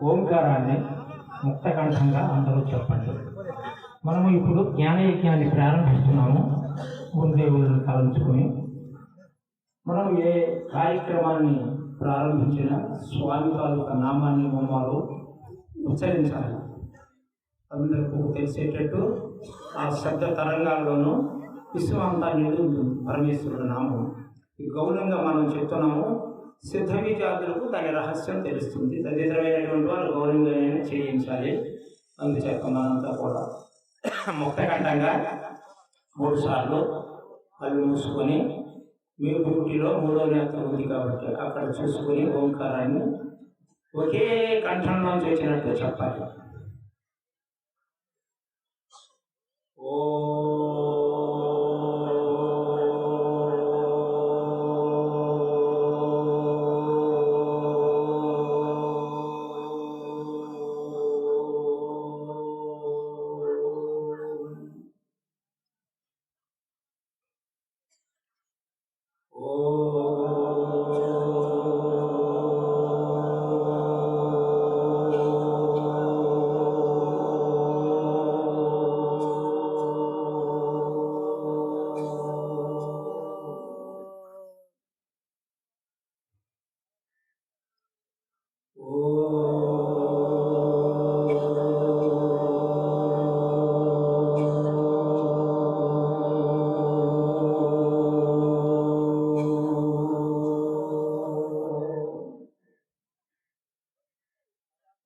ఓంకారాన్ని ముక్తకంఠంగా అందరూ చెప్పండి. మనము ఇప్పుడు జ్ఞానయజ్ఞాన్ని ప్రారంభిస్తున్నాము. గురుదేవులను తలంచుకొని మనం ఏ కార్యక్రమాన్ని ప్రారంభించిన స్వామి తాలూకా నామాన్ని హోమాలు ఉచ్చరించాలి. అందరికీ తెలిసేటట్టు ఆ శబ్ద తరంగాల్లోనూ విశ్వమంతా నిండు పరమేశ్వరుడు నామం. ఈ గౌరవంగా మనం చెప్తున్నాము. సిద్ధ విద్యార్థులకు దాని రహస్యం తెలుస్తుంది. తదితరమైనటువంటి వారు గౌరవంగా చేయించాలి. అందుచేత మనంతా కూడా ముక్తకంఠంగా 3 సార్లు అవి మూసుకొని, మీ డ్యూటీలో 3వ నేత్రం ఉంది కాబట్టి అక్కడ చూసుకొని ఓంకారాన్ని ఒకే కంఠంలో చేసినట్టు చెప్పాలి. ఓ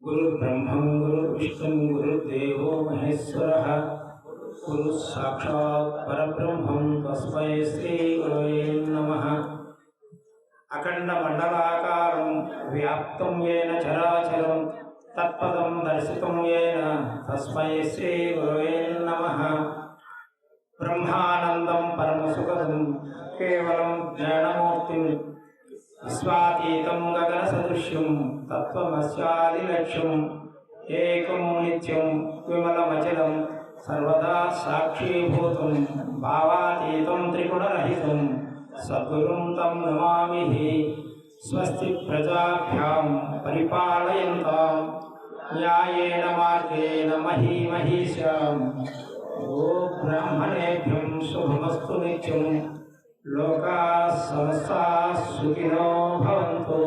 गुरुर्ब्रह्मं गुरुर्विष्णुं गुरुर्देवो महेश्वरः गुरु साक्षात् परब्रह्मं तस्मै श्री गुरवे नमः। अखंड मंडलाकारं व्याप्तं येन चराचरं तत्पदं दर्शितं येन तस्मै श्री गुरवे नमः। ब्रह्मानंदं परमसुखदं केवलं ज्ञानमूर्तिं विश्वातीतं गगनसदृश्यं तत्त्वमस्यादिलक्ष्यम् एकं नित्यं विमलमचलं सर्वदा साक्षीभूतं भावातीतं त्रिगुणरहितं सद्गुरुं तं नमामि। स्वस्ति प्रजाभ्यां परिपालयन्तां न्यायेन मार्गेण महीमहीषां। गोब्राह्मणेभ्यं शुभमस्तु नित्यं। लोकाः समस्ताः सुखिनो भवन्तु।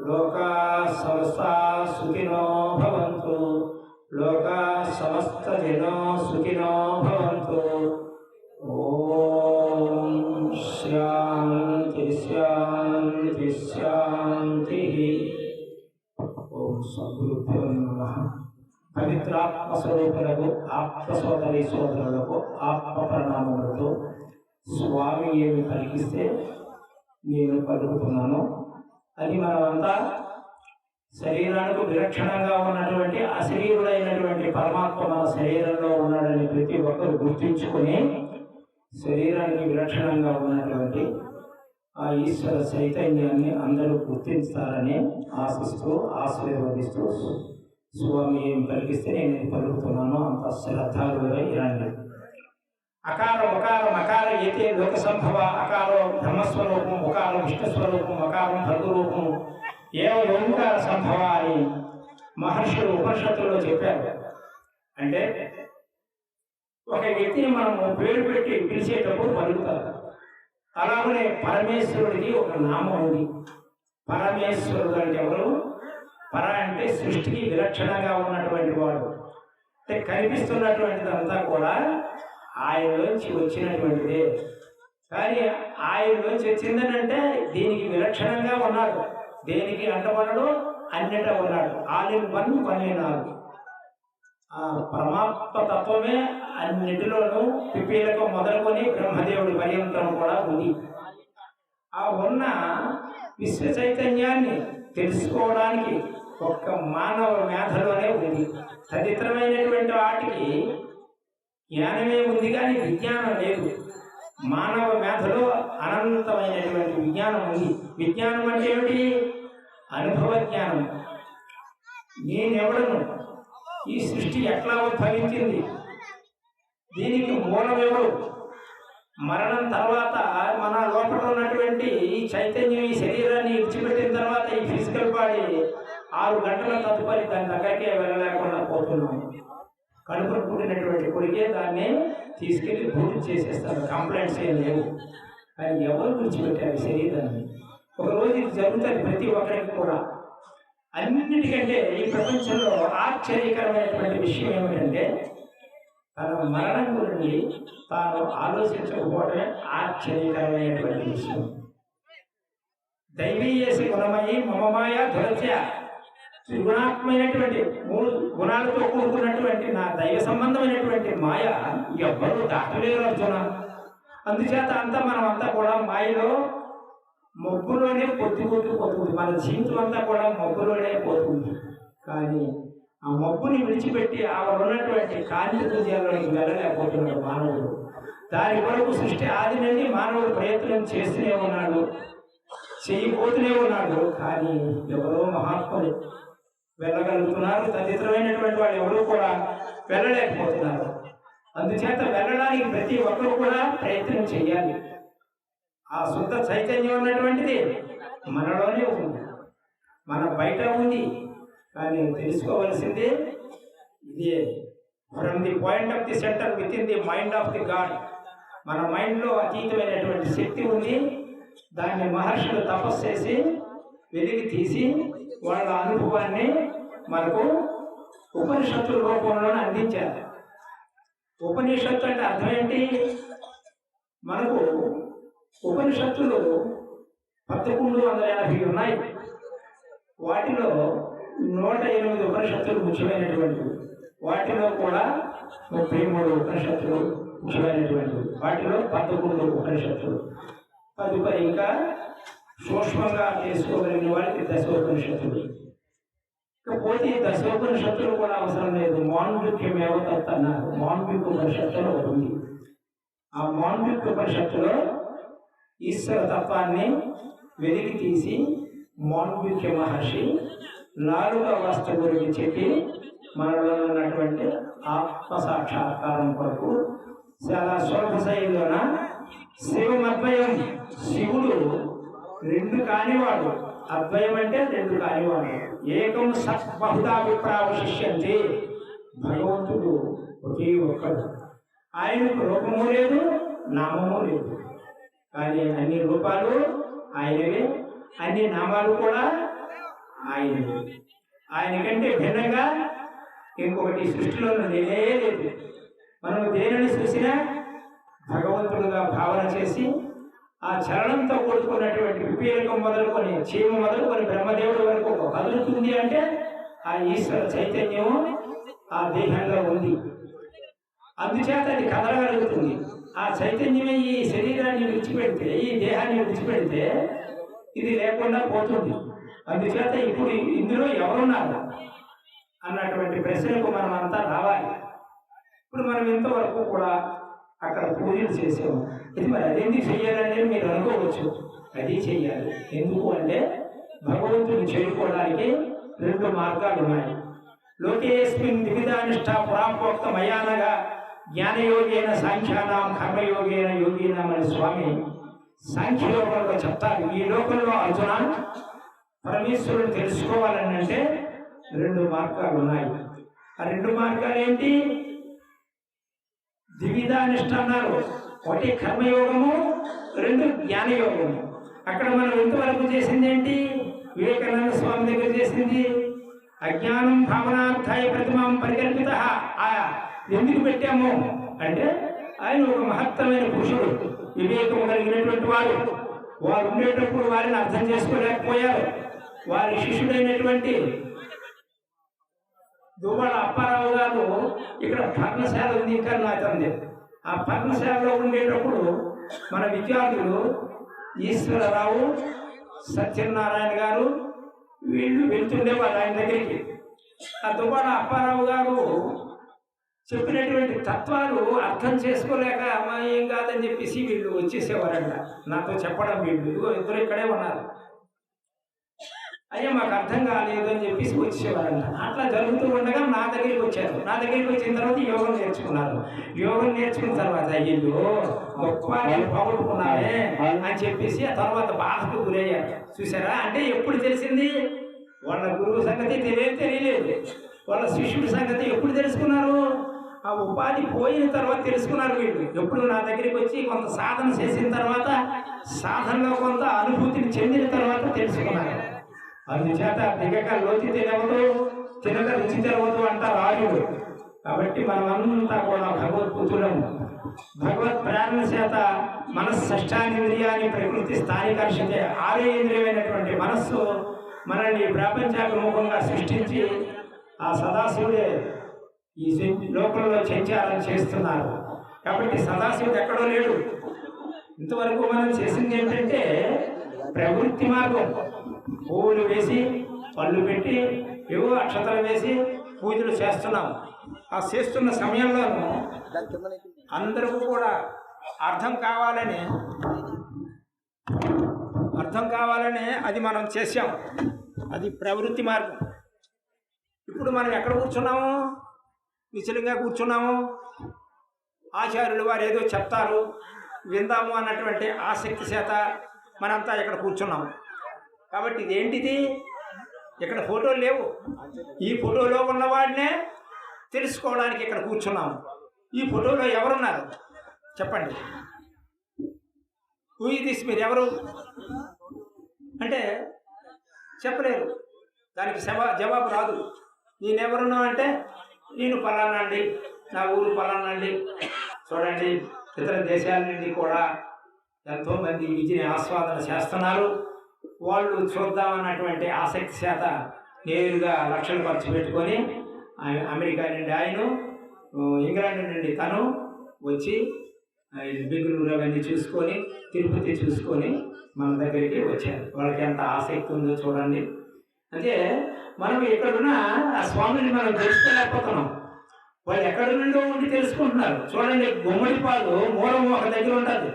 लोकाः समस्ताः सुखिनो भवन्तु। लोकाः समस्तजनो सुखिनो भवन्तु। ओम शांति शांति शांतिः। ओम सद्गुरुभ्यो नमः। పవిత్రాత్మస్వరూపులకు ఆత్మసోదరి సోదరులకు ఆత్మ ప్రణామములతో స్వామి ఏమి పలికిస్తే నేను పలుకుతున్నాను. అది మనమంతా శరీరానికి విలక్షణంగా ఉన్నటువంటి అశరీరుడైనటువంటి పరమాత్మ మన శరీరంలో ఉన్నాడని ప్రతి ఒక్కరు గుర్తించుకొని శరీరానికి విలక్షణంగా ఉన్నటువంటి ఆ ఈశ్వర చైతన్యాన్ని అందరూ గుర్తిస్తారని ఆశిస్తూ ఆశీర్వదిస్తూ స్వామి ఏమి పలికిస్తే నేను పలుకుతున్నాను. అంత శ్రద్ధాలుగా ఇలాంటి అకారం మకారం అకార ఏతే లోక సంభవ అకారో బ్రహ్మస్వరూపం ఉకారం విష్ణుస్వరూపం అకారం భర్గరూపం ఏవ ఓంకార సంభవ అని మహర్షులు ఉపనిషత్తుల్లో చెప్పారు. అంటే ఒక వ్యక్తిని మనము పేరు పెట్టి పిలిచేటప్పుడు పలుకుతారు. అలాగనే పరమేశ్వరుడికి ఒక నామం ఉంది. పరమేశ్వరుడు అంటే ఎవరు? పర అంటే సృష్టికి విలక్షణంగా ఉన్నటువంటి వాడు. అంటే కనిపిస్తున్నటువంటిదంతా కూడా ఆయనలోంచి వచ్చినటువంటిదే. కానీ ఆయనలోంచి వచ్చిందనంటే దీనికి విలక్షణంగా ఉన్నాడు, దేనికి అంటబడడు, అన్నిట ఉన్నాడు. All in one, one in all. ఆ పరమాత్మ తత్వమే అన్నిటిలోనూ పిపీలకు మొదలుకొని బ్రహ్మదేవుడి పర్యంతం కూడా ఉంది. ఆ ఉన్న విశ్వ చైతన్యాన్ని తెలుసుకోవడానికి ఒక్క మానవ మేధలోనే ఉంది. తదితరమైనటువంటి వాటికి జ్ఞానమే ఉంది కానీ విజ్ఞానం లేదు. మానవ మేధలో అనంతమైనటువంటి విజ్ఞానం ఉంది. విజ్ఞానం అంటే ఏమిటి? అనుభవ జ్ఞానం. నేనెవడను, ఈ సృష్టి ఎట్లా ఉద్భవించింది, దీనికి మూలమెవరు, మరణం తర్వాత మన లోపల ఉన్నటువంటి ఈ చైతన్యం ఈ శరీరాన్ని విడిచిపెట్టిన తర్వాత ఈ ఫిజికల్ బాడీ 6 గంటల తదుపరి దాని దగ్గరికే వెళ్ళలేకుండా పోతున్నాం. కడుపును పుట్టినటువంటి కొడుకే దాన్ని తీసుకెళ్లి భూమి చేసేస్తారు. కంప్లైంట్స్ ఏం లేవు. కానీ ఎవరు విడిచిపెట్టారు శరీరాన్ని? ఒకరోజు ఇది జరుగుతుంది ప్రతి ఒక్కరికి కూడా. అన్నిటికంటే ఈ ప్రపంచంలో ఆశ్చర్యకరమైనటువంటి విషయం ఏమిటంటే తన మరణం గురించి తాను ఆలోచించకపోవడమే ఆశ్చర్యకరమైనటువంటి విషయం. దైవీయేసి గుణమయి మమమాయ దురత్య, త్రిగుణాత్మైనటువంటి 3 గుణాలతో కూడుకున్నటువంటి నా దైవ సంబంధమైనటువంటి మాయ ఎవ్వరూ దాటలేరు అర్జున. అందుచేత మనం అంతా కూడా మాయలో మబ్బులోనే పొద్దుపోతుంది. మన జీవితం అంతా కూడా మబ్బులోనే పోతుంది. కానీ ఆ మబ్బుని విడిచిపెట్టి ఆవిడ ఉన్నటువంటి కాంతి పూజల్లోకి వెళ్ళలేకపోతున్నాడు మానవుడు. దాని కొరకు సృష్టి ఆది నుండి మానవుడు ప్రయత్నం చేస్తూనే ఉన్నాడు, చేయబోతూనే ఉన్నాడు. కానీ ఎవరో మహాత్ములు వెళ్ళగలుగుతున్నారు, తదితరమైనటువంటి వాళ్ళు ఎవరూ కూడా వెళ్ళలేకపోతున్నారు. అందుచేత వెళ్ళడానికి ప్రతి ఒక్కరు కూడా ప్రయత్నం చేయాలి. ఆ శుద్ధ చైతన్యం ఉన్నటువంటిది మనలోనే ఉంది, మన బయట ఉంది. కానీ తెలుసుకోవలసింది ఇదే, from the point of the centre with in the mind of the God. మన మైండ్లో అతీతమైనటువంటి శక్తి ఉంది. దాన్ని మహర్షులు తపస్సు చేసి వెలికి తీసి వాళ్ళ అనుభవాన్ని మనకు ఉపనిషత్తుల రూపంలోనే అందించారు. ఉపనిషత్తు అంటే అర్థం ఏంటి? మనకు ఉపనిషత్తులు 1180 ఉన్నాయి. వాటిలో 108 ఉపనిషత్తులు ముఖ్యమైనటువంటివి. వాటిలో కూడా 33 ఉపనిషత్తులు ముఖ్యమైనటువంటివి. వాటిలో 11 ఉపనిషత్తులు. తదుపరి ఇంకా సూక్ష్మంగా తెలుసుకోగలిగిన వారికి దశోపనిషత్తులు. ఇకపోతే దశోపనిషత్తులు కూడా అవసరం లేదు. మాండుక్యం ఏవతత్ అన్నారు. మాండుక్య ఉపనిషత్తులో ఉంది. ఆ మాండుక్య ఉపనిషత్తులో ఈశ్వర తత్వాన్ని వెలికి తీసి మాండుక్య మహర్షి 4వ అవస్థ గురించి చెప్పి మనలో ఉన్నటువంటి ఆత్మ సాక్షాత్కారం కొరకు చాలా స్వల్ప శైలిలోన శివమద్వయం, శివుడు 2 కానివాడు, అద్వయం అంటే 2 కానివాడు. ఏకం సత్ బహుధా విప్రావశిష్యంతి, భగవంతుడు ఒకే ఒక్కడు. ఆయనకు రూపము లేదు, నామము లేదు. కానీ అన్ని రూపాలు ఆయనవే, అన్ని నామాలు కూడా ఆయనవే. ఆయన కంటే భిన్నంగా ఇంకొకటి సృష్టిలో లేనే లేదు. మనం దేనిని చూసినా భగవంతుడుగా భావన చేసి ఆ చరణంతో కూడుకున్నటువంటి విపీలకం మొదలుకొని చీమ మొదలుకొని బ్రహ్మదేవుడి వరకు కదులుతుంది అంటే ఆ ఈశ్వర చైతన్యం ఆ దేహంలో ఉంది. అందుచేత అది కదలగలుగుతుంది. ఆ చైతన్యమే ఈ శరీరాన్ని విడిచిపెడితే, ఈ దేహాన్ని విడిచిపెడితే ఇది లేకుండా పోతుంది. అందుచేత ఇప్పుడు ఇందులో ఎవరున్నారు అన్నటువంటి ప్రశ్నకు మనం అంతా రావాలి. ఇప్పుడు మనం ఇంతవరకు కూడా అక్కడ పూజలు చేసాము. ఇది మరి అదేంటి చెయ్యాలని మీరు అనుకోవచ్చు. అది చెయ్యాలి. ఎందుకు అంటే భగవంతుని చేరుకోవడానికి 2 మార్గాలు ఉన్నాయి. లోకేస్మిన్ వివిధానిష్ట పురాప్రోక్త మయానగా జ్ఞానయోగేన సాంఖ్యానాం కర్మయోగేన యోగీనాం అని స్వామి సాంఖ్యయోగంలో చెప్తారు. ఈ లోకంలో అర్జున పరమేశ్వరుడు తెలుసుకోవాలని అంటే 2 మార్గాలు ఉన్నాయి. ఆ 2 మార్గాలు ఏంటి? ద్విధానిష్ట అన్నారు. 1 కర్మయోగము, 2 జ్ఞానయోగము. అక్కడ మనం ఇంతవరకు చేసింది ఏంటి? వివేకానంద స్వామి దగ్గర చేసింది అజ్ఞానం భావనార్థాయ ప్రతిమాం పరికల్పిత. ఎందుకు పెట్టాము అంటే ఆయన ఒక మహత్తరమైన పురుషుడు, వివేకము కలిగినటువంటి వారు. వారు ఉండేటప్పుడు వారిని అర్థం చేసుకోలేకపోయారు. వారి శిష్యుడైనటువంటి దువ్వాడ అప్పారావు గారు ఇక్కడ పర్ణశాల ఉంది, ఇంకా నాకుంది. ఆ పర్ణశాలలో ఉండేటప్పుడు మన విద్యార్థులు ఈశ్వరరావు, సత్యనారాయణ గారు వీళ్ళు వెళ్తుండేవారు ఆయన దగ్గరికి. ఆ దువ్వాడ అప్పారావు గారు చెప్పినటువంటి తత్వాలు అర్థం చేసుకోలేక అమ్మా ఏం కాదని చెప్పేసి వీళ్ళు వచ్చేసేవారంట నాతో చెప్పడం. వీళ్ళు 2 ఇక్కడే ఉన్నారు. అయ్యా మాకు అర్థం కాలేదు అని చెప్పేసి వచ్చేవారంట. అట్లా జరుగుతూ ఉండగా నా దగ్గరికి వచ్చారు. నా దగ్గరికి వచ్చిన తర్వాత యోగం నేర్చుకున్నారు. యోగం నేర్చుకున్న తర్వాత అయ్యో గొప్ప పోగొట్టుకున్నావే అని చెప్పేసి ఆ తర్వాత బాధకు గురయ్యారు. చూసారా? అంటే ఎప్పుడు తెలిసింది? వాళ్ళ గురువు సంగతి తెలియలేదు, వాళ్ళ శిష్యుడి సంగతి ఎప్పుడు తెలుసుకున్నారు? ఆ ఉపాధి పోయిన తర్వాత తెలుసుకున్నారు వీళ్ళు. ఎప్పుడు నా దగ్గరికి వచ్చి కొంత సాధన చేసిన తర్వాత, సాధనలో కొంత అనుభూతిని చెందిన తర్వాత తెలుసుకున్నారు. అందుచేత దిగక లోతి తినవదు, తినక రుచి తెలవదు అంటారు రాజుడు. కాబట్టి మనమంతా కూడా భగవద్పుత్రులము. భగవత్ ప్రేరణ చేత మనస్సష్టానింద్రియాన్ని ప్రకృతి స్థానికర్షతే, ఆరేంద్రియమైనటువంటి మనస్సు మనల్ని ప్రపంచాభిముఖంగా సృష్టించి ఆ సదాశివుడే ఈ లోకంలో సంచారం చేస్తున్నారు. కాబట్టి సదాశివుడు ఎక్కడో లేడు. ఇంతవరకు మనం చేసింది ఏంటంటే ప్రవృత్తి మార్గం. పువ్వులు వేసి, పళ్ళు పెట్టి, ఏవో అక్షతలు వేసి పూజలు చేస్తున్నాం. ఆ చేస్తున్న సమయంలోనూ అందరికీ కూడా అర్థం కావాలనే అది మనం చేసాం. అది ప్రవృత్తి మార్గం. ఇప్పుడు మనం ఎక్కడ కూర్చున్నాము? నిశ్చలంగా కూర్చున్నాము. ఆచార్యులు వారు ఏదో చెప్తారు, విందాము అన్నటువంటి ఆసక్తి చేత మనంతా ఇక్కడ కూర్చున్నాము. కాబట్టి ఇదేంటిది? ఇక్కడ ఫోటోలు లేవు. ఈ ఫోటోలో ఉన్నవాడినే తెలుసుకోవడానికి ఇక్కడ కూర్చున్నాము. ఈ ఫోటోలో ఎవరున్నారు చెప్పండి? Who is this? మీరు ఎవరు అంటే చెప్పలేరు. దానికి జవాబు రాదు. నేనెవరున్నావు అంటే నేను పలానా అండి, నా ఊరు పలానా అండి. చూడండి, ఇతర దేశాల నుండి కూడా ఎంతోమంది విద్యని ఆస్వాదన చేస్తున్నారు. వాళ్ళు చూద్దామన్నటువంటి ఆసక్తి చేత నేరుగా లక్షలు ఖర్చు పెట్టుకొని అమెరికా నుండి ఆయన, ఇంగ్లాండ్ నుండి తను వచ్చి బెంగళూరు అవన్నీ చూసుకొని, తిరుపతి చూసుకొని మన దగ్గరికి వచ్చారు. వాళ్ళకి ఎంత ఆసక్తి ఉందో చూడండి. అంటే మనం ఎక్కడున్నా ఆ స్వామిని మనం తెలుసుకోలేకపోతున్నాం. వాళ్ళు ఎక్కడి నుండో ఉండి తెలుసుకుంటున్నారు. చూడండి, గుమ్మడి పాలు మూలం ఒక దగ్గర ఉంటుంది.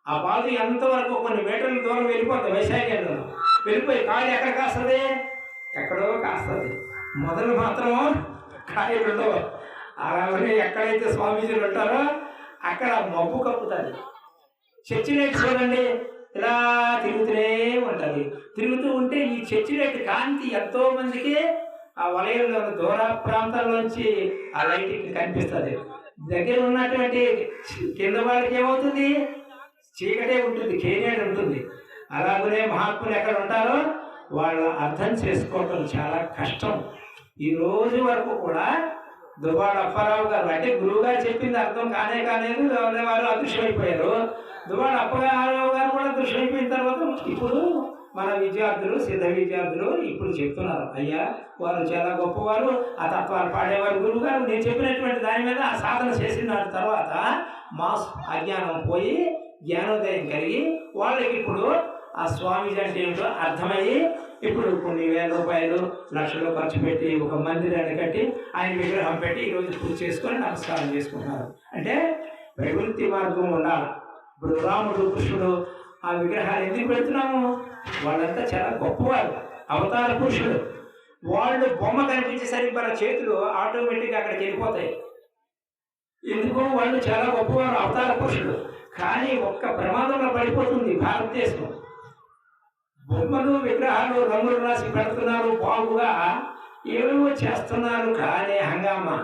ఆ పాలు ఎంతవరకు కొన్ని మీటర్ల దూరం వెళ్ళిపోతుంది. వైశాఖంలో వెళ్ళిపోయి కాయలు ఎక్కడ కాస్తుంది? ఎక్కడో కాస్తుంది. మొదలు మాత్రం కాయలు ఉండవు. అలాగే ఎక్కడైతే స్వామీజీలు ఉంటారో అక్కడ మబ్బు కప్పుతుంది. చర్చి లైట్ చూడండి, ఇలా తిరుగుతూనే ఉంటుంది. తిరుగుతూ ఉంటే ఈ చర్చి లైట్ కాంతి ఎంతో మందికి ఆ వలయంలో దూర ప్రాంతాల్లోంచి ఆ లైట్కి కనిపిస్తుంది. దగ్గర ఉన్నటువంటి కింద వాళ్ళకి ఏమవుతుంది? చీకటే ఉంటుంది, కేనేడు ఉంటుంది. అలాగనే మహాత్ములు ఎక్కడ ఉంటారో వాళ్ళ అర్థం చేసుకోవటం చాలా కష్టం. ఈ రోజు వరకు కూడా దువ్వాడ అప్పారావు గారు అంటే గురువు గారు చెప్పింది అర్థం కాలేదు. వారు అదృశ్యమైపోయారు. దువ్వాడ అప్పారావు గారు కూడా అదృశ్యమైపోయిన తర్వాత ఇప్పుడు మన విద్యార్థులు, సిద్ధ విద్యార్థులు ఇప్పుడు చెప్తున్నారు, అయ్యా వారు చాలా గొప్పవారు, ఆ తత్వాలు పాడేవారు గురువు గారు. నేను చెప్పినటువంటి దాని మీద ఆ సాధన చేసిన తర్వాత మా అజ్ఞానం పోయి జ్ఞానోదయం కలిగి వాళ్ళకి ఇప్పుడు ఆ స్వామీజీ అంటే ఏమిటో అర్థమయ్యి ఇప్పుడు కొన్ని వేల రూపాయలు, లక్షలు ఖర్చు పెట్టి ఒక మందిరాన్ని కట్టి ఆయన విగ్రహం పెట్టి ఈరోజు పూజ చేసుకొని నమస్కారం చేసుకుంటున్నారు. అంటే ప్రవృత్తి మార్గం ఉండాలి. ఇప్పుడు రాముడు, కృష్ణుడు ఆ విగ్రహాలు ఎందుకు పెడుతున్నాము? వాళ్ళంతా చాలా గొప్పవారు, అవతార పురుషులు. వాళ్ళు బొమ్మ కనిపించేసరికి వాళ్ళ చేతులు ఆటోమేటిక్గా అక్కడికి వెళ్ళిపోతాయి. ఎందుకు? వాళ్ళు చాలా గొప్పవారు, అవతార పురుషులు. కానీ ఒక్క ప్రమాదంలో పడిపోతుంది భారతదేశం. బొమ్మలు, విగ్రహాలు రంగులు రాసి పెడుతున్నారు, బాగుగా ఏవేవో చేస్తున్నారు. కానీ హంగామా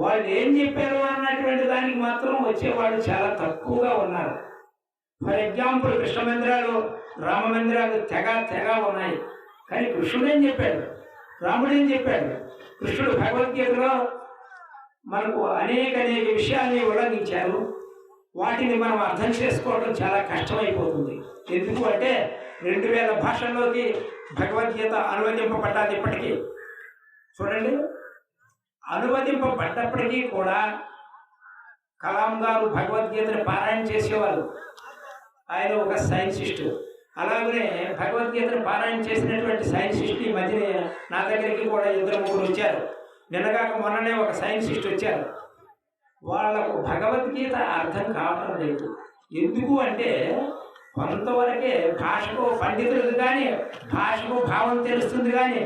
వాళ్ళు ఏం చెప్పారు అన్నటువంటి దానికి మాత్రం వచ్చేవాళ్ళు చాలా తక్కువగా ఉన్నారు. ఫర్ ఎగ్జాంపుల్ కృష్ణ మందిరాలు, రామ మందిరాలు తెగ ఉన్నాయి. కానీ కృష్ణుడు ఏం చెప్పాడు? రాముడు ఏం చెప్పాడు? కృష్ణుడు భగవద్గీతలో మనకు అనేక విషయాల్ని ఉల్లంఘించారు. వాటిని మనం అర్థం చేసుకోవడం చాలా కష్టమైపోతుంది. ఎందుకు అంటే 2000 భాషల్లోకి భగవద్గీత అనువదింపబడ్డది. ఇప్పటికీ చూడండి, అనువదింపబడ్డప్పటికీ కూడా కలాం గారు భగవద్గీతను పారాయణ చేసేవారు. ఆయన ఒక సైన్సిస్టు. అలాగనే భగవద్గీతను పారాయణ చేసినటువంటి సైన్సిస్ట్ ఈ మధ్యనే నా దగ్గరికి కూడా 2-3 వచ్చారు. నిన్నగాక మొన్ననే ఒక సైన్సిస్ట్ వచ్చారు. వాళ్లకు భగవద్గీత అర్థం కావటం లేదు. ఎందుకు అంటే కొంతవరకే భాషకు పండితులకు కానీ భాషకు భావం తెలుస్తుంది, కానీ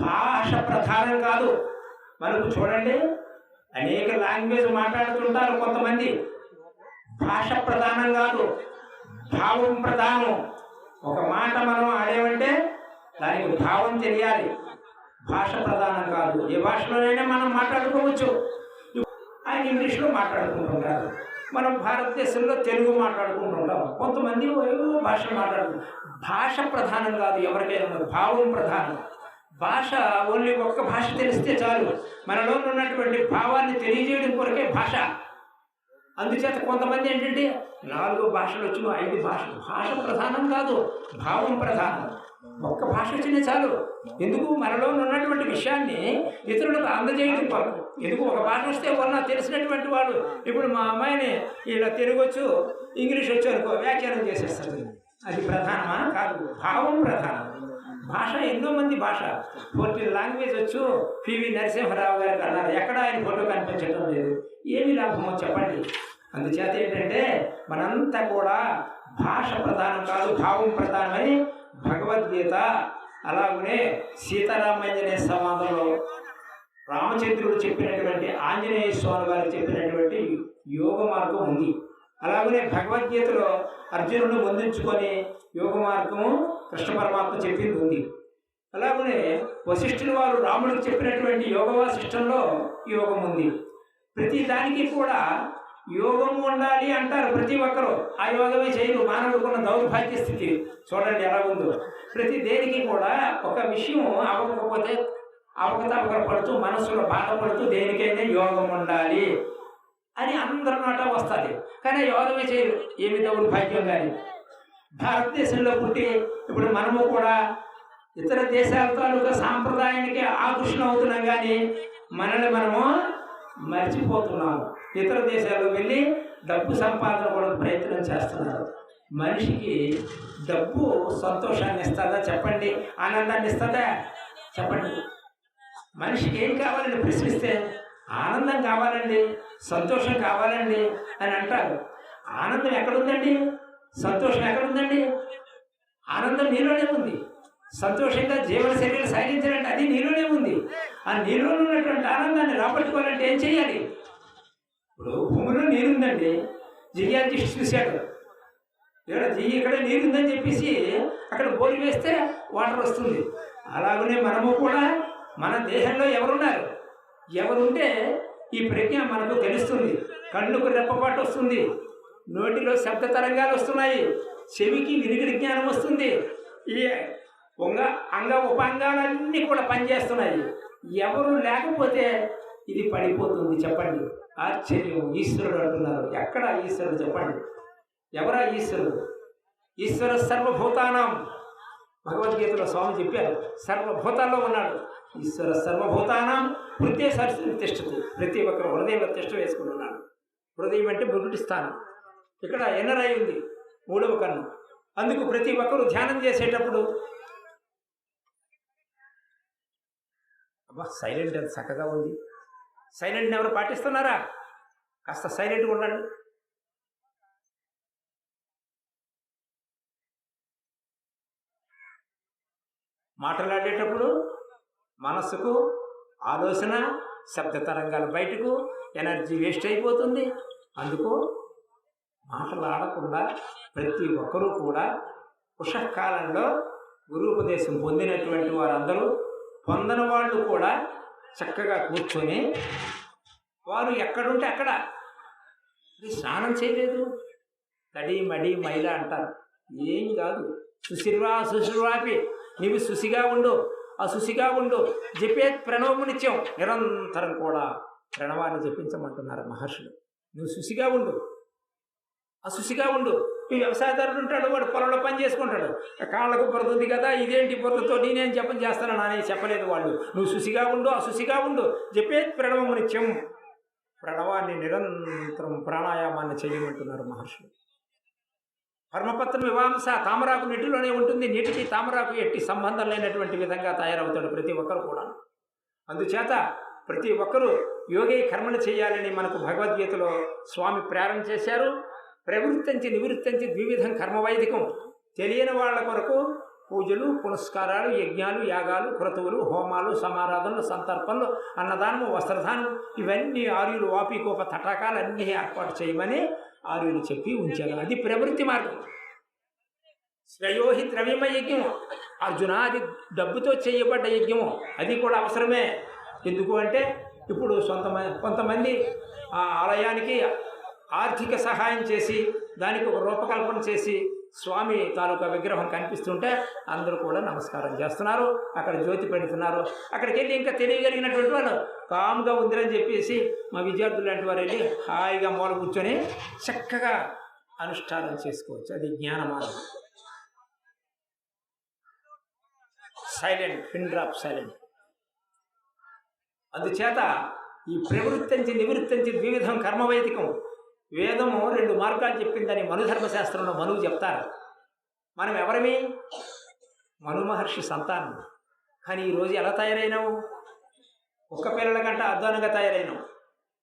భాష ప్రధానం కాదు. మనకు చూడండి, అనేక లాంగ్వేజ్ మాట్లాడుతుంటారు కొంతమంది. భాష ప్రధానం కాదు, భావం ప్రధానం. ఒక మాట మనం ఆడేమంటే దానికి భావం తెలియాలి. భాష ప్రధానం కాదు. ఏ భాషలోనైనా మనం మాట్లాడుకోవచ్చు. ఆయన ఇంగ్లీష్లో మాట్లాడుకుంటుంటారు, మనం భారతదేశంలో తెలుగు మాట్లాడుకుంటుంటాం. కొంతమంది ఏవో భాషలు మాట్లాడుకుంటాం. భాష ప్రధానం కాదు, ఎవరికైనా భావం ప్రధానం. భాష ఓన్లీ ఒక్క భాష తెలిస్తే చాలు. మనలో ఉన్నటువంటి భావాన్ని తెలియజేయడం కొరకే భాష. అందుచేత కొంతమంది ఏంటంటే 4 భాషలు వచ్చిన 5 భాషలు. భాష ప్రధానం కాదు, భావం ప్రధానం. ఒక్క భాష వచ్చినా చాలు. ఎందుకు? మనలో ఉన్నటువంటి విషయాన్ని ఇతరులకు అందజేయడం కొరకు. ఎందుకు? ఒక భాష వస్తే వల్ల తెలిసినటువంటి వాడు, ఇప్పుడు మా అమ్మాయిని ఇలా తెలుగు వచ్చు ఇంగ్లీష్ వచ్చు అనుకో, వ్యాఖ్యానం చేసేస్తుంది. అది ప్రధానమా? కాదు, భావం ప్రధానం. భాష ఎన్నో మంది భాష 14 లాంగ్వేజ్ వచ్చు పివి నరసింహారావు గారికి అన్నారు. ఎక్కడ ఆయన ఫోటో కనిపించడం లేదు. ఏమి లాభమో చెప్పండి. అందుచేత ఏంటంటే మనంతా కూడా భాష ప్రధానం కాదు, భావం ప్రధానమని భగవద్గీత, అలాగనే సీతారామాంజనేయ సంవాదంలో రామచంద్రుడు చెప్పినటువంటి ఆంజనేయ స్వామి గారు చెప్పినటువంటి యోగ మార్గం ఉంది. అలాగనే భగవద్గీతలో అర్జునుడు ముందుంచుకొని యోగ మార్గము కృష్ణ పరమాత్మ చెప్పింది ఉంది. అలాగనే వశిష్ఠుల వారు రాముడికి చెప్పినటువంటి యోగ వాసిష్టంలో యోగం ఉంది. ప్రతి దానికి కూడా యోగము ఉండాలి అంటారు ప్రతి ఒక్కరూ. ఆ యోగమే చేయరు. మానవుడుకున్న దౌర్భాగ్య స్థితి చూడండి ఎలా ఉందో. ప్రతి దేనికి కూడా ఒక విషయం అవ్వకపోతే అవకతవకలు పడుతూ మనసులో బాధపడుతూ దేనికైనా యోగం ఉండాలి అని అందరి మాట వస్తుంది. కానీ యోగమే చేయరు. ఏమి దౌర్భాగ్యం. కానీ భారతదేశంలో పుట్టి ఇప్పుడు మనము కూడా ఇతర దేశాల తాలూకా సాంప్రదాయానికి ఆకర్షణ అవుతున్నాం, కానీ మనల్ని మనము మర్చిపోతున్నాము. ఇతర దేశాలకు వెళ్ళి డబ్బు సంపాదన కూడా ప్రయత్నం చేస్తున్నారు. మనిషికి డబ్బు సంతోషాన్ని ఇస్తుందా చెప్పండి? ఆనందాన్ని ఇస్తుందా చెప్పండి? మనిషికి ఏం కావాలని ప్రశ్నిస్తే ఆనందం కావాలండి, సంతోషం కావాలండి అని అంటారు. ఆనందం ఎక్కడుందండి? సంతోషం ఎక్కడుందండి? ఆనందం నీలోనే ఉంది. సంతోషంగా జీవన శైలిని సాగించాలంటే అది నీలోనే ఉంది. ఆ నీలో ఉన్నటువంటి ఆనందాన్ని రాబట్టుకోవాలంటే ఏం చేయాలి? ఇప్పుడు భూమిలో నీరుందండి, జియాలజిస్ట్ చూశాడు. ఇక్కడ నీరుందని చెప్పేసి అక్కడ బోరు వేస్తే వాటర్ వస్తుంది. అలాగనే మనము కూడా మన దేహంలో ఎవరున్నారు, ఎవరుంటే ఈ ప్రజ్ఞ మనకు తెలుస్తుంది. కళ్ళుకు రెప్పపాటు వస్తుంది, నోటిలో శబ్ద తరంగాలు వస్తున్నాయి, చెవికి వినికిడి జ్ఞానం వస్తుంది, ఈ అంగ ఉపాంగాలన్నీ కూడా పనిచేస్తున్నాయి. ఎవరు లేకపోతే ఇది పడిపోతుంది. చెప్పండి. ఆశ్చర్యం. ఈశ్వరుడు అంటున్నారు. ఎక్కడ ఈశ్వరుడు చెప్పండి? ఎవరా ఈశ్వరుడు? ఈశ్వర సర్వభూతానం. భగవద్గీతలో స్వామి చెప్పారు, సర్వభూతాల్లో ఉన్నాడు. ఈశ్వర సర్వభూతానం హృదయ సరస్వతి తిష్టతి. ప్రతి ఒక్కరు హృదయంలో తిష్ట వేసుకుంటున్నాడు. హృదయం అంటే మొదటి స్థానం. ఇక్కడ ఎన్నరై ఉంది, 3వ కన్ను. అందుకు ప్రతి ఒక్కరు ధ్యానం చేసేటప్పుడు అబ్బా సైలెంట్ ఎంత చక్కగా ఉంది. సైలెంట్ని ఎవరు పాటిస్తున్నారా? కాస్త సైలెంట్గా ఉండండి. మాట్లాడేటప్పుడు మనస్సుకు ఆలోచన, శబ్ద తరంగాలు బయటకు, ఎనర్జీ వేస్ట్ అయిపోతుంది. అందుకు మాట్లాడకుండా ప్రతి ఒక్కరూ కూడా ఉషకాలంలో గురూపదేశం పొందినటువంటి వారందరూ, పొందని వాళ్ళు కూడా చక్కగా కూర్చొని వారు ఎక్కడుంటే అక్కడ, స్నానం చేయలేదు తడి మడి మైల అంటారు. ఏం కాదు. సుశిర్వాపి నీవు శుచిగా ఉండు, అశుచిగా ఉండు. జపేత్ ప్రణవము నిత్యం. నిరంతరం కూడా ప్రణవాన్ని జపించమంటున్నారు మహర్షులు. నువ్వు శుచిగా ఉండు, అశుచిగా ఉండు. ఈ వ్యవసాయదారుడు ఉంటాడు, వాడు పొలంలో పని చేసుకుంటాడు. కాళ్ళకు పొరుతుంది కదా, ఇదేంటి పొరలతో నేనేం జపం చేస్తాను అని చెప్పలేదు వాళ్ళు. నువ్వు శుచిగా ఉండు, అశుచిగా ఉండు. జపేత్ ప్రణవము నిత్యం. ప్రణవాన్ని నిరంతరం ప్రాణాయామాన్ని చేయమంటున్నారు మహర్షులు. పరమపత్రం వివాంస. తామరాకు నీటిలోనే ఉంటుంది. నీటికి తామరాకు ఎట్టి సంబంధం లేనటువంటి విధంగా తయారవుతాడు ప్రతి ఒక్కరు కూడా. అందుచేత ప్రతి ఒక్కరూ యోగే కర్మలు చేయాలని మనకు భగవద్గీతలో స్వామి ప్రేరణ చేశారు. ప్రవృత్తించి నివృత్తించి ద్వివిధం కర్మవైదికం. తెలియని వాళ్ళ కొరకు పూజలు, పునస్కారాలు, యజ్ఞాలు, యాగాలు, క్రతువులు, హోమాలు, సమారాధనలు, సంతర్పణలు, అన్నదానము, వస్త్రదానం, ఇవన్నీ ఆర్యులు వాపీకోప తటాకాలన్నీ ఏర్పాటు చేయమని ఆర్యులు చెప్పి ఉంచారు. అది ప్రవృత్తి మార్గం. శ్రేయోహి ద్రవ్యమ యజ్ఞం. అర్జున, అది డబ్బుతో చేయబడ్డ యజ్ఞము, అది కూడా అవసరమే. ఎందుకు అంటే ఇప్పుడు కొంతమంది ఆ ఆలయానికి ఆర్థిక సహాయం చేసి దానికి ఒక రూపకల్పన చేసి స్వామి తాలూకా విగ్రహం కనిపిస్తుంటే అందరూ కూడా నమస్కారం చేస్తున్నారు, అక్కడ జ్యోతి పెడుతున్నారు. అక్కడికి వెళ్ళి ఇంకా తెలియగలిగినటువంటి వాళ్ళు కామ్గా ఉందిరని చెప్పేసి మా విద్యార్థులు లాంటి వారు వెళ్ళి హాయిగా మూల కూర్చొని చక్కగా అనుష్ఠానం చేసుకోవచ్చు. అది జ్ఞాన మార్గం. Silent, pin drop silent. అందుచేత ఈ ప్రవృత్తించి నివృత్తించి ద్వివిధం కర్మవైదికం. వేదము 2 మార్గాలు చెప్పిందని మనుధర్మశాస్త్రంలో మనువు చెప్తారు. మనం ఎవరమి? మను మహర్షి సంతానం. కానీ ఈరోజు ఎలా తయారైనావు? ఒక్క పిల్లల కంటే అధ్వానంగా తయారైనావు.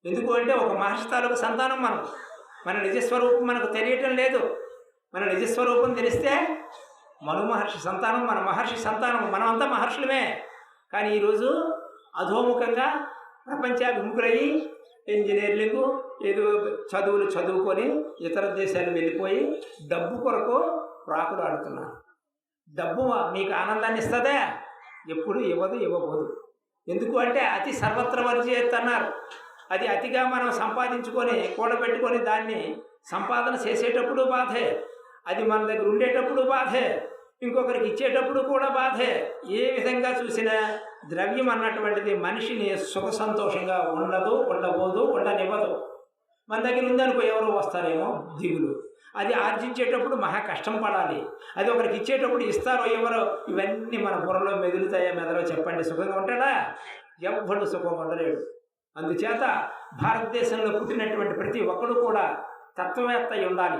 ఎందుకు అంటే ఒక మహర్షి తాలూకు సంతానం మనం. మన నిజస్వరూపం మనకు తెలియటం లేదు. మన నిజస్వరూపం తెలిస్తే మను మహర్షి సంతానం, మన మహర్షి సంతానం, మనమంతా మహర్షులమే. కానీ ఈరోజు అధోముఖంగా ప్రపంచాభిముఖులయ్యి ఇంజనీరింగ్ ఏదో చదువులు చదువుకొని ఇతర దేశాలు వెళ్ళిపోయి డబ్బు కొరకు రాకులు ఆడుతున్నారు. డబ్బు మీకు ఆనందాన్ని ఇస్తుందా? ఎప్పుడు ఇవ్వబోదు. ఎందుకు అంటే అతి సర్వత్ర వర్జేత్ అన్నారు. అది అతిగా మనం సంపాదించుకొని కూడబెట్టుకొని దాన్ని సంపాదన చేసేటప్పుడు బాధే, అది మన దగ్గర ఉండేటప్పుడు బాధే, ఇంకొకరికి ఇచ్చేటప్పుడు కూడా బాధే. ఏ విధంగా చూసినా ద్రవ్యం అన్నటువంటిది మనిషిని సుఖ సంతోషంగా ఉండబోదు, ఉండనివ్వదు. మన దగ్గర ఉందనుకో ఎవరో వస్తారేమో దిగులు. అది ఆర్జించేటప్పుడు మహా కష్టం పడాలి. అది ఒకరికి ఇచ్చేటప్పుడు ఇస్తారో ఎవరో, ఇవన్నీ మన బుర్రలో మెదలో చెప్పండి. సుఖంగా ఉంటాడా? ఎవ్వడు సుఖంగా ఉండలేడు. అందుచేత భారతదేశంలో పుట్టినటువంటి ప్రతి ఒక్కడు కూడా తత్వవేత్త అయి ఉండాలి.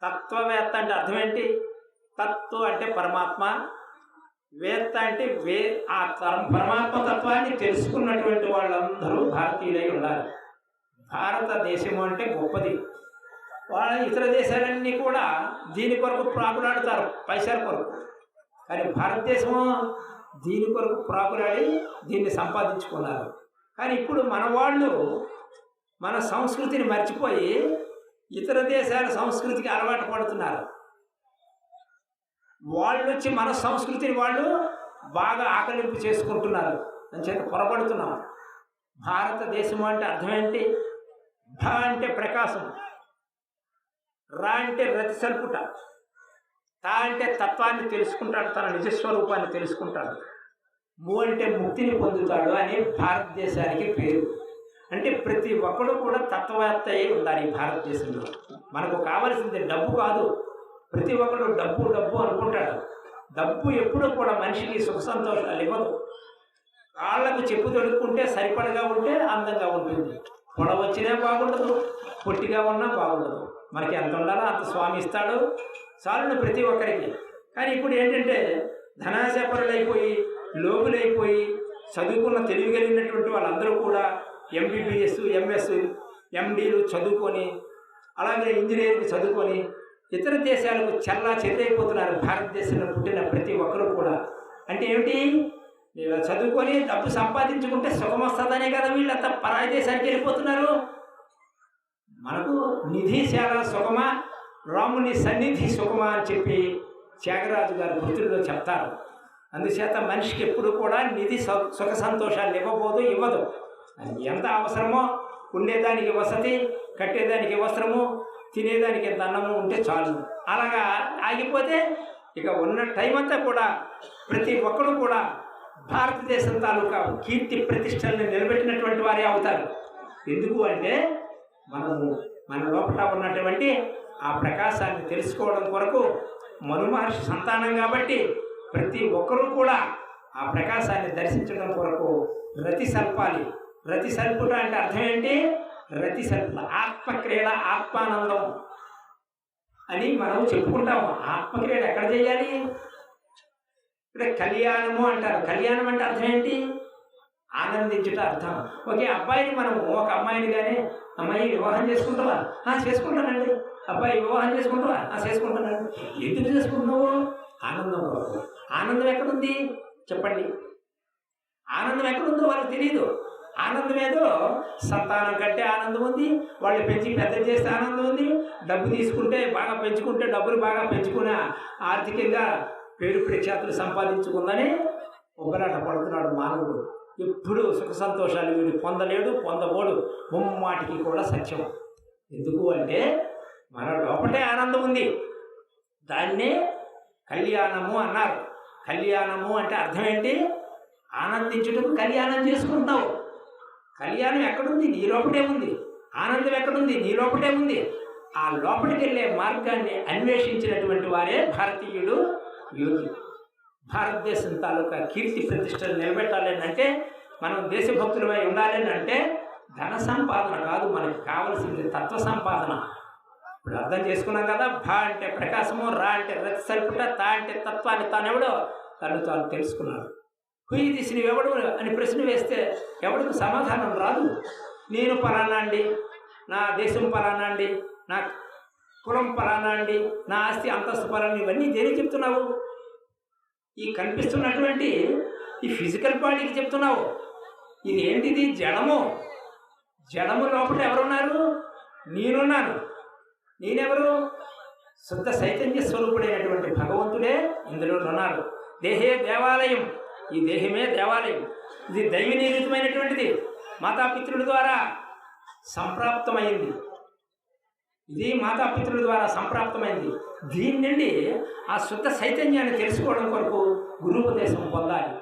తత్వవేత్త అంటే అర్థం ఏంటి? తత్వ అంటే పరమాత్మ, వేత్త అంటే ఆ పరమాత్మ తత్వాన్ని తెలుసుకున్నటువంటి వాళ్ళందరూ భారతీయులై ఉండాలి. భారతదేశం అంటే గొప్పది. వాళ్ళ ఇతర దేశాలన్నీ కూడా దీని కొరకు ప్రాకులాడుతారు, పైసల కొరకు. కానీ భారతదేశము దీని కొరకు ప్రాకులాడి దీన్ని సంపాదించుకున్నారు. కానీ ఇప్పుడు మన వాళ్ళు మన సంస్కృతిని మర్చిపోయి ఇతర దేశాల సంస్కృతికి అలవాటు పడుతున్నారు. వాళ్ళు వచ్చి మన సంస్కృతిని వాళ్ళు బాగా ఆకలింపు చేసుకుంటున్నారు. అంచేత పొరపడుతున్నాం. భారతదేశం అంటే అర్థం ఏంటి? భ అంటే ప్రకాశం, రా అంటే రతి సల్పుట, తా అంటే తత్వాన్ని తెలుసుకుంటాడు, తన నిజస్వరూపాన్ని తెలుసుకుంటాడు, ము అంటే ముక్తిని పొందుతాడు అని భారతదేశానికి పేరు. అంటే ప్రతి ఒక్కడు కూడా తత్వవేత్త అయి ఉండాలి ఈ భారతదేశంలో. మనకు కావలసింది డబ్బు కాదు. ప్రతి ఒక్కడు డబ్బు అనుకుంటాడు. డబ్బు ఎప్పుడూ కూడా మనిషికి సుఖ సంతోషాలు ఇవ్వదు. కాళ్ళకు చెప్పు తొడుక్కుంటే సరిపడగా ఉంటే అందంగా ఉంటుంది. పొడవ వచ్చినా బాగుండదు, పొట్టిగా ఉన్నా బాగుండదు. మనకి ఎంత ఉండాలో అంత స్వామి ఇస్తాడు, చాలును ప్రతి ఒక్కరికి. కానీ ఇప్పుడు ఏంటంటే ధనాశపరులైపోయి లోపులైపోయి చదువుకున్న తెలివిగలిగినటువంటి వాళ్ళందరూ కూడా ఎంబీబీఎస్, ఎంఎస్, ఎండీలు చదువుకొని అలాగే ఇంజనీరింగ్ చదువుకొని ఇతర దేశాలకు చెల్లైపోతున్నారు. భారతదేశంలో పుట్టిన ప్రతి ఒక్కరు కూడా. అంటే ఏమిటి? ఇలా చదువుకొని డబ్బు సంపాదించుకుంటే సుఖం వస్తుందనే కదా వీళ్ళంతా పరాయి దేశానికి వెళ్ళిపోతున్నారు. మనకు నిధిశాల సుఖమా, రాముని సన్నిధి సుఖమా అని చెప్పి త్యాగరాజు గారు కృతుల్లో చెప్తారు. అందుచేత మనిషికి ఎప్పుడు కూడా నిధి సుఖ సంతోషాలు ఇవ్వదు. ఎంత అవసరమో ఉండేదానికి వసతి, కట్టేదానికి వస్త్రము, తినేదానికి అన్నము ఉంటే చాలు. అలాగా ఆగిపోతే ఇక ఉన్న టైం అంతా కూడా ప్రతి ఒక్కరు కూడా భారతదేశం తాలూకా కీర్తి ప్రతిష్టల్ని నిలబెట్టినటువంటి వారే అవుతారు. ఎందుకు అంటే మన లోపల ఉన్నటువంటి ఆ ప్రకాశాన్ని తెలుసుకోవడం కొరకు మను మహర్షి సంతానం కాబట్టి ప్రతి ఒక్కరూ కూడా ఆ ప్రకాశాన్ని దర్శించడం కొరకు రతి సల్పాలి. రతి సల్పుట అంటే అర్థం ఏంటి? రతి సల్ప ఆత్మక్రీడ, ఆత్మానందం అని మనం చెప్పుకుంటాము. ఆత్మక్రీడ ఎక్కడ చేయాలి? ఇక్కడ కళ్యాణము అంటారు. కళ్యాణం అంటే అర్థం ఏంటి? ఆనందించుట అర్థం. ఒకే అబ్బాయిని మనము ఒక అమ్మాయిని కానీ, అమ్మాయి వివాహం చేసుకుంటావా? చేసుకుంటానండి. అబ్బాయి వివాహం చేసుకుంటావా? చేసుకుంటానండి. ఎందుకు చేసుకుంటున్నావు? ఆనందం కొరకు. ఆనందం ఎక్కడుంది చెప్పండి? ఆనందం ఎక్కడుందో వాళ్ళకి తెలియదు. ఆనందం ఏదో సంతానం కంటే ఆనందం ఉంది, వాళ్ళు పెంచి పెద్ద చేస్తే ఆనందం ఉంది, డబ్బు తీసుకుంటే బాగా పెంచుకుంటే డబ్బులు బాగా పెంచుకునే ఆర్థికంగా పేరు ప్రఖ్యాతులు సంపాదించుకుందని ఒకలాట పడుతున్నాడు మానవుడు. ఎప్పుడు సుఖ సంతోషాలు వీడు పొందలేడు, పొందబోడు, ముమ్మాటికి కూడా సత్యం. ఎందుకు అంటే మన లోపటే ఆనందం ఉంది. దాన్నే కళ్యాణము అన్నారు. కళ్యాణము అంటే అర్థం ఏంటి? ఆనందించుటకు కళ్యాణం చేసుకుంటావు. కళ్యాణం ఎక్కడుంది? నీ లోపటే ఉంది. ఆనందం ఎక్కడుంది? నీ లోపటే ఉంది. ఆ లోపలికి వెళ్ళే మార్గాన్ని అన్వేషించినటువంటి వారే భారతీయుడు యోగి. భారతదేశం తాలూకా కీర్తి ప్రతిష్టలు నిలబెట్టాలని అంటే, మనం దేశభక్తులమై ఉండాలని అంటే ధన సంపాదన కాదు, మనకి కావలసింది తత్వ సంపాదన. ఇప్పుడు అర్థం చేసుకున్నాం కదా. భా అంటే ప్రకాశము, రా అంటే రతి సల్పుట, తా అంటే తత్వాన్ని తానెవడో తాను తెలుసుకున్నాడు. హుయి తీసి నువ్వెవడు అని ప్రశ్న వేస్తే ఎవడికి సమాధానం రాదు. నేను పలానా అండి, నా దేశం పలానా అండి, నా కులం పలానా అండి, నా ఆస్తి అంతస్తు పలానా, ఇవన్నీ దేనికి చెప్తున్నావు? ఈ కనిపిస్తున్నటువంటి ఈ ఫిజికల్ బాడీకి చెప్తున్నావు. ఇది ఏంటిది? జడము. జడము లోపల ఎవరున్నారు? నేనున్నాను. నేనెవరు? శుద్ధ చైతన్య స్వరూపుడైనటువంటి భగవంతుడే ఇందులో ఉన్నారు. దేహే దేవాలయం. ఈ దేహమే దేవాలయం. ఇది దైవ నిర్మితమైనటువంటిది, మాతాపితృల ద్వారా సంప్రాప్తమైంది. ఇది మాతాపితృల ద్వారా సంప్రాప్తమైంది. దీని నుండి ఆ శుద్ధ చైతన్యాన్ని తెలుసుకోవడం కొరకు గురువుపదేశం పొందాలి.